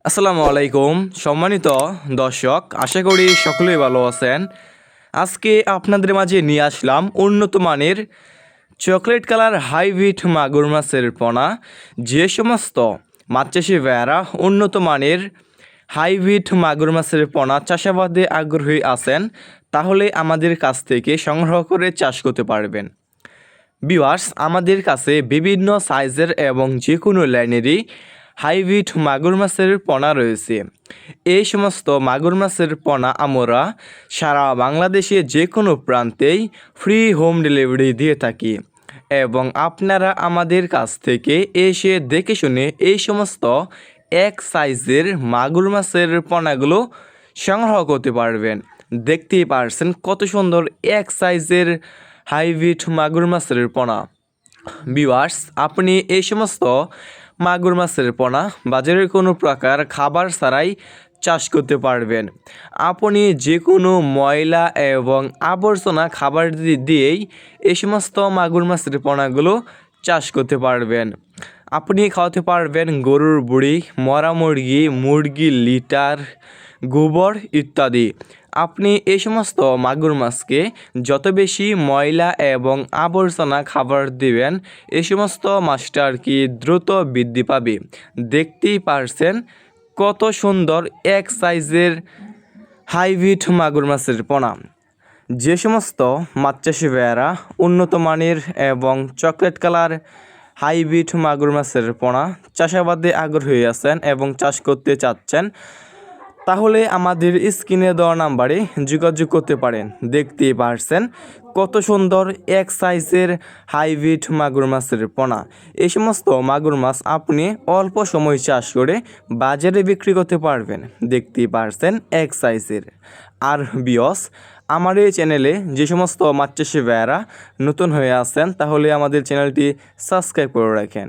আসসালামু আলাইকুম সম্মানিত দর্শক, আশা করি সকলেই ভালো আছেন। আজকে আপনাদের মাঝে নিয়ে আসলাম উন্নত মানের চকলেট কালার হাইব্রিড মাগুর মাছের পোনা। যে সমস্ত মাছ চাষি ভাইয়ারা উন্নত মানের হাইব্রিড মাগুর মাছের পোনা চাষাবাদে আগ্রহী আছেন, তাহলে আমাদের কাছ থেকে সংগ্রহ করে চাষ করতে পারবেন। ভিউয়ার্স, আমাদের কাছে বিভিন্ন সাইজের এবং যে কোনো লাইনেরই হাইব্রিড মাগুর মাছের পোনা রয়েছে। এই সমস্ত মাগুর মাছের পোনা আমরা সারা বাংলাদেশে যে কোনো প্রান্তেই ফ্রি হোম ডেলিভারি দিয়ে থাকি এবং আপনারা আমাদের কাছ থেকে এসে দেখে শুনে এই সমস্ত এক সাইজের মাগুর মাছের পোনাগুলো সংগ্রহ করতে পারবেন। দেখতেই পারছেন কত সুন্দর এক সাইজের হাইব্রিড মাগুর মাছের পোনা। ভিউয়ার্স, আপনি এই সমস্ত মাগুর মাছের পোনা বাজারের কোনো প্রকার খাবার ছাড়াই চাষ করতে পারবেন। আপনি যে কোনো ময়লা এবং আবর্জনা খাবার দিয়েই এই সমস্ত মাগুর মাছের পোনাগুলো চাষ করতে পারবেন। আপনি খাওয়াতে পারবেন গরুর বুড়ি, মরা মুরগি, মুরগির লিটার, গোবর ইত্যাদি। আপনি এই সমস্ত মাগুর মাছকে যত বেশি ময়লা এবং আবর্জনা খাবার দিবেন, এই সমস্ত মাছটা আর কি দ্রুত বৃদ্ধি পাবে। দেখতেই পারছেন কত সুন্দর এক সাইজের হাইব্রিড মাগুর মাছের পোনা। যে সমস্ত মাছ চাষি ভাইয়ারা উন্নত মানের এবং চকলেট কালার হাইব্রিড মাগুর মাছের পোনা চাষাবাদে আগ্রহী আছেন এবং চাষ করতে চাচ্ছেন, তাহলে আমাদের স্ক্রিনে দেওয়া নাম্বারে যোগাযোগ করতে পারেন। দেখতেই পারছেন কত সুন্দর এক সাইজের হাইব্রিড মাগুর মাছের পোনা। এই সমস্ত মাগুর মাছ আপনি অল্প সময় চাষ করে বাজারে বিক্রি করতে পারবেন। দেখতেই পারছেন এক সাইজের। আর বিয়স, আমার এই চ্যানেলে যে সমস্ত মাছ চাষি ভাইয়ারা নতুন হয়ে আছেন, তাহলে আমাদের চ্যানেলটি সাবস্ক্রাইব করে রাখেন।